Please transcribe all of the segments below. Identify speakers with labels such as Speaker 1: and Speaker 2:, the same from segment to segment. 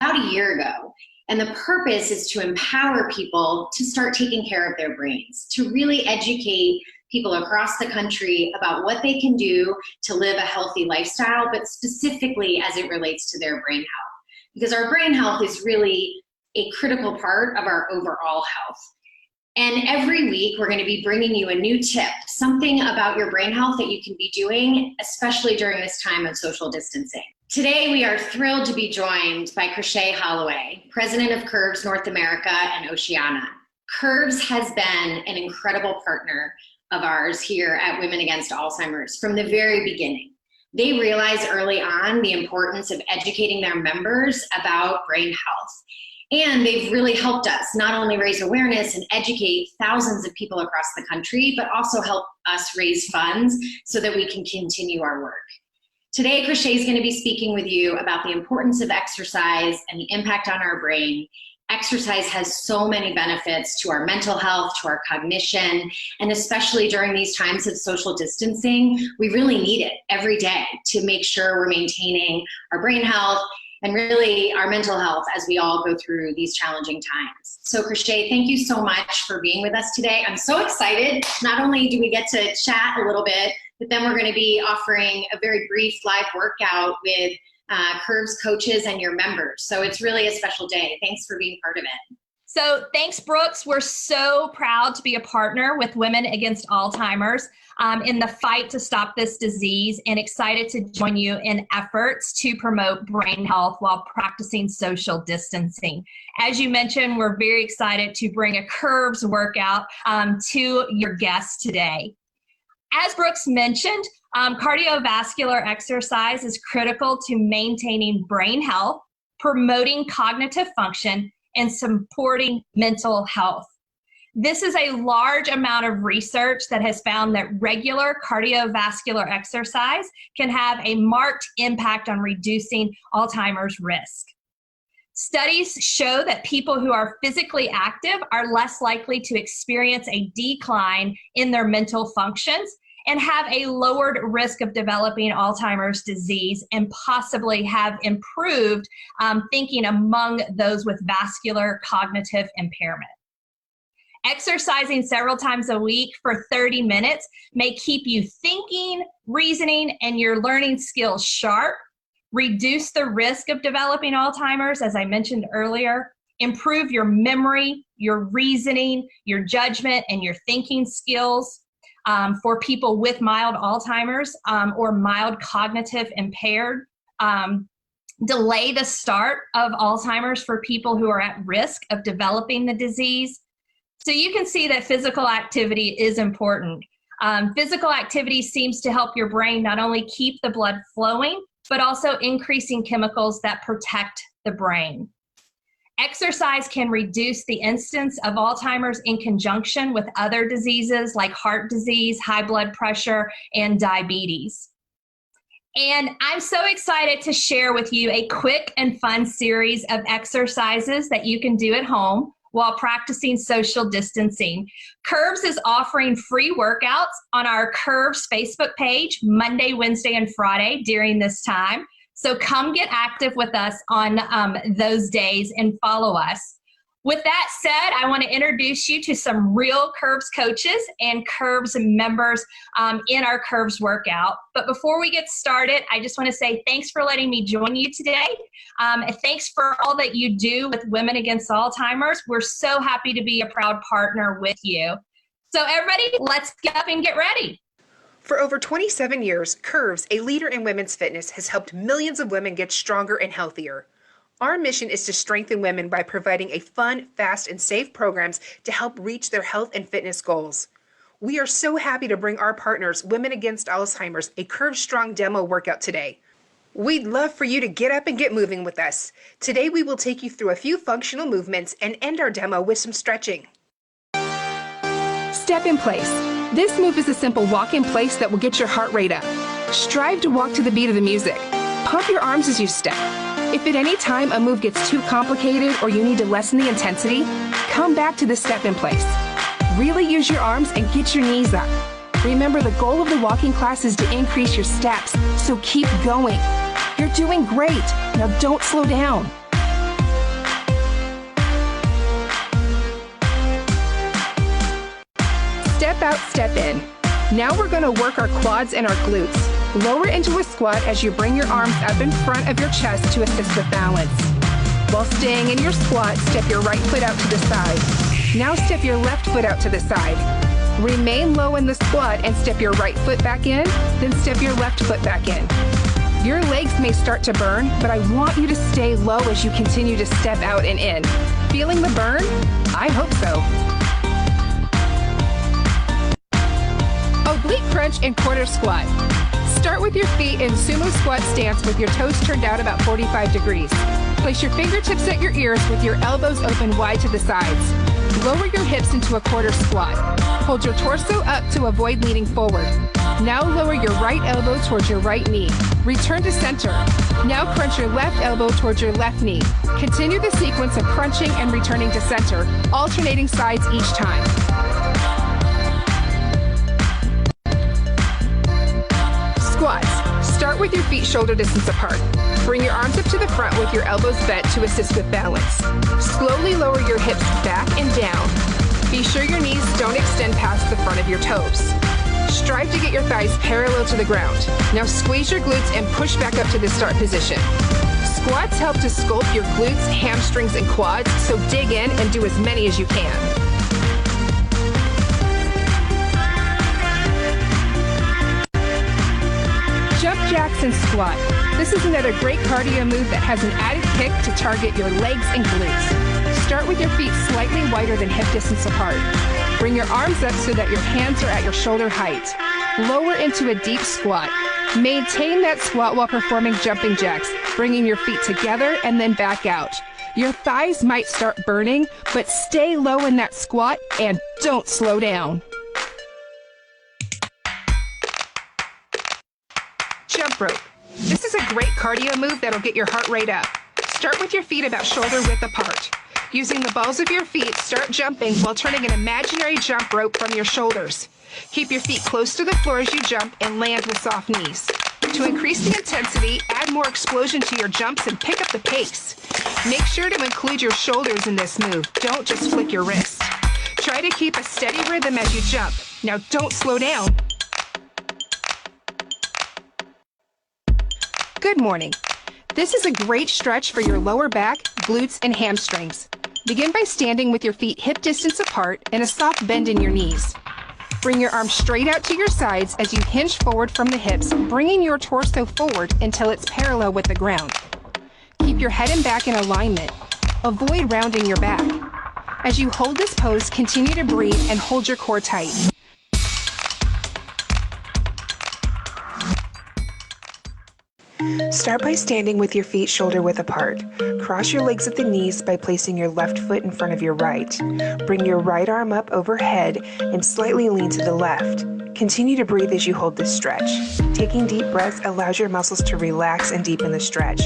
Speaker 1: about a year ago. And the purpose is to empower people to start taking care of their brains, to really educate people across the country about what they can do to live a healthy lifestyle, but specifically as it relates to their brain health. Because our brain health is really a critical part of our overall health. And every week, we're going to be bringing you a new tip, something about your brain health that you can be doing, especially during this time of social distancing. Today, we are thrilled to be joined by Crochet Holloway, president of Curves North America and Oceania. Curves has been an incredible partner of ours here at Women Against Alzheimer's from the very beginning. They realized early on the importance of educating their members about brain health. And they've really helped us not only raise awareness and educate thousands of people across the country, but also help us raise funds so that we can continue our work. Today, Crochet is going to be speaking with you about the importance of exercise and the impact on our brain. Exercise has so many benefits to our mental health, to our cognition, and especially during these times of social distancing, we really need it every day to make sure we're maintaining our brain health and really our mental health as we all go through these challenging times. So Crochet, thank you so much for being with us today. I'm so excited. Not only do we get to chat a little bit, but then we're going to be offering a very brief live workout with Curves coaches and your members. So it's really a special day. Thanks for being part of it.
Speaker 2: So thanks, Brooks. We're so proud to be a partner with Women Against Alzheimer's in the fight to stop this disease, and excited to join you in efforts to promote brain health while practicing social distancing. As you mentioned, we're very excited to bring a Curves workout to your guests today. As Brooks mentioned, cardiovascular exercise is critical to maintaining brain health, promoting cognitive function, and supporting mental health. This is a large amount of research that has found that regular cardiovascular exercise can have a marked impact on reducing Alzheimer's risk. Studies show that people who are physically active are less likely to experience a decline in their mental functions and have a lowered risk of developing Alzheimer's disease, and possibly have improved thinking among those with vascular cognitive impairment. Exercising several times a week for 30 minutes may keep you thinking, reasoning, and your learning skills sharp, reduce the risk of developing Alzheimer's, as I mentioned earlier, improve your memory, your reasoning, your judgment, and your thinking skills. For people with mild Alzheimer's or mild cognitive impaired, delay the start of Alzheimer's for people who are at risk of developing the disease. So you can see that physical activity is important. Physical activity seems to help your brain not only keep the blood flowing, but also increasing chemicals that protect the brain. Exercise can reduce the incidence of Alzheimer's in conjunction with other diseases like heart disease, high blood pressure, and diabetes. And I'm so excited to share with you a quick and fun series of exercises that you can do at home while practicing social distancing. Curves is offering free workouts on our Curves Facebook page Monday, Wednesday, and Friday during this time. So come get active with us on those days and follow us. With that said, I want to introduce you to some real Curves coaches and Curves members in our Curves workout. But before we get started, I just want to say thanks for letting me join you today. Thanks for all that you do with Women Against Alzheimer's. We're so happy to be a proud partner with you. So everybody, let's get up and get ready.
Speaker 3: For over 27 years, Curves, a leader in women's fitness, has helped millions of women get stronger and healthier. Our mission is to strengthen women by providing a fun, fast, and safe programs to help reach their health and fitness goals. We are so happy to bring our partners, Women Against Alzheimer's, a Curves Strong demo workout today. We'd love for you to get up and get moving with us. Today we will take you through a few functional movements and end our demo with some stretching.
Speaker 4: Step in place. This move is a simple walk in place that will get your heart rate up. Strive to walk to the beat of the music. Pump your arms as you step. If at any time a move gets too complicated or you need to lessen the intensity, come back to the step in place. Really use your arms and get your knees up. Remember, the goal of the walking class is to increase your steps, so keep going. You're doing great. Now don't slow down. out, step in. Now we're going to work our quads and our glutes. Lower into a squat as you bring your arms up in front of your chest to assist with balance. While staying in your squat, step your right foot out to the side. Now step your left foot out to the side. Remain low in the squat and step your right foot back in, then step your left foot back in. Your legs may start to burn, but I want you to stay low as you continue to step out and in. Feeling the burn? I hope so. Oblique crunch and quarter squat. Start with your feet in sumo squat stance with your toes turned out about 45 degrees. Place your fingertips at your ears with your elbows open wide to the sides. Lower your hips into a quarter squat. Hold your torso up to avoid leaning forward. Now lower your right elbow towards your right knee. Return to center. Now crunch your left elbow towards your left knee. Continue the sequence of crunching and returning to center, alternating sides each time. Squats. Start with your feet shoulder distance apart. Bring your arms up to the front with your elbows bent to assist with balance. Slowly lower your hips back and down. Be sure your knees don't extend past the front of your toes. Strive to get your thighs parallel to the ground. Now squeeze your glutes and push back up to the start position. Squats help to sculpt your glutes, hamstrings, and quads, so dig in and do as many as you can. Jump jacks and squat. This is another great cardio move that has an added kick to target your legs and glutes. Start with your feet slightly wider than hip distance apart. Bring your arms up so that your hands are at your shoulder height. Lower into a deep squat. Maintain that squat while performing jumping jacks, bringing your feet together and then back out. Your thighs might start burning, but stay low in that squat and don't slow down. Jump rope. This is a great cardio move that'll get your heart rate up. Start with your feet about shoulder width apart. Using the balls of your feet, start jumping while turning an imaginary jump rope from your shoulders. Keep your feet close to the floor as you jump and land with soft knees. To increase the intensity, add more explosion to your jumps and pick up the pace. Make sure to include your shoulders in this move. Don't just flick your wrist. Try to keep a steady rhythm as you jump. Now don't slow down. Good morning. This is a great stretch for your lower back, glutes, and hamstrings. Begin by standing with your feet hip distance apart and a soft bend in your knees. Bring your arms straight out to your sides as you hinge forward from the hips, bringing your torso forward until it's parallel with the ground. Keep your head and back in alignment. Avoid rounding your back. As you hold this pose, continue to breathe and hold your core tight. Start by standing with your feet shoulder width apart. Cross your legs at the knees by placing your left foot in front of your right. Bring your right arm up overhead and slightly lean to the left. Continue to breathe as you hold this stretch. Taking deep breaths allows your muscles to relax and deepen the stretch.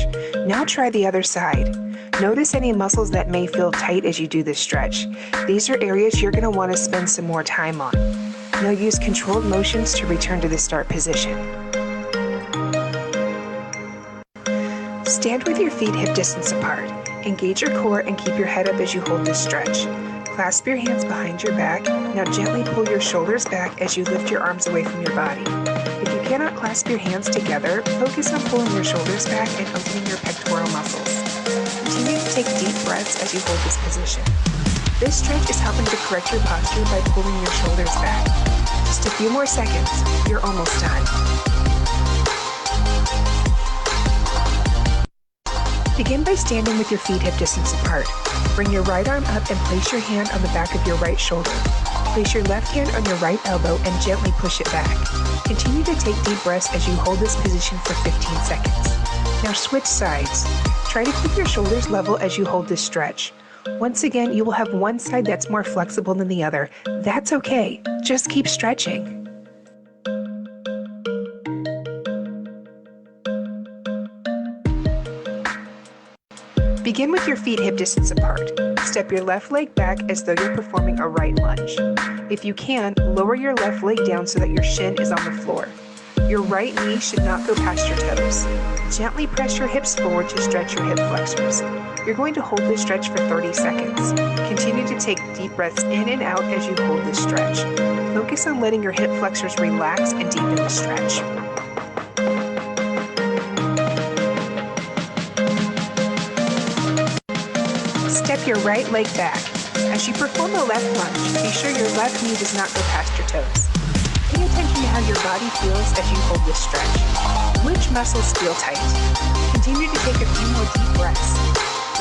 Speaker 4: Now try the other side. Notice any muscles that may feel tight as you do this stretch. These are areas you're going to want to spend some more time on. Now use controlled motions to return to the start position. Stand with your feet hip distance apart. Engage your core and keep your head up as you hold this stretch. Clasp your hands behind your back. Now gently pull your shoulders back as you lift your arms away from your body. If you cannot clasp your hands together, focus on pulling your shoulders back and opening your pectoral muscles. Continue to take deep breaths as you hold this position. This stretch is helping to correct your posture by pulling your shoulders back. Just a few more seconds. You're almost done. Begin by standing with your feet hip distance apart. Bring your right arm up and place your hand on the back of your right shoulder. Place your left hand on your right elbow and gently push it back. Continue to take deep breaths as you hold this position for 15 seconds. Now switch sides. Try to keep your shoulders level as you hold this stretch. Once again, you will have one side that's more flexible than the other. That's okay. Just keep stretching. Begin with your feet hip distance apart. Step your left leg back as though you're performing a right lunge. If you can, lower your left leg down so that your shin is on the floor.
Speaker 3: Your right knee should not go past your toes. Gently press your hips forward to stretch your hip flexors. You're going to hold this stretch for 30 seconds. Continue to take deep breaths in and out as you hold this stretch. Focus on letting your hip flexors relax and deepen the stretch. Step your right leg back. As you perform a left lunge, be sure your left knee does not go past your toes. Pay attention to how your body feels as you hold this stretch. Which muscles feel tight? Continue to take a few more deep breaths.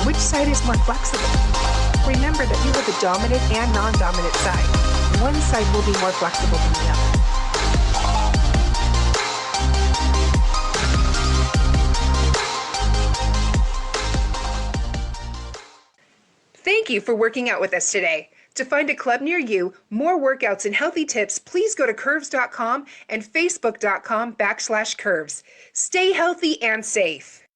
Speaker 3: Which side is more flexible? Remember that you have a dominant and non-dominant side. One side will be more flexible than the other. Thank you for working out with us today. To find a club near you, more workouts and healthy tips, please go to curves.com and facebook.com/curves. Stay healthy and safe.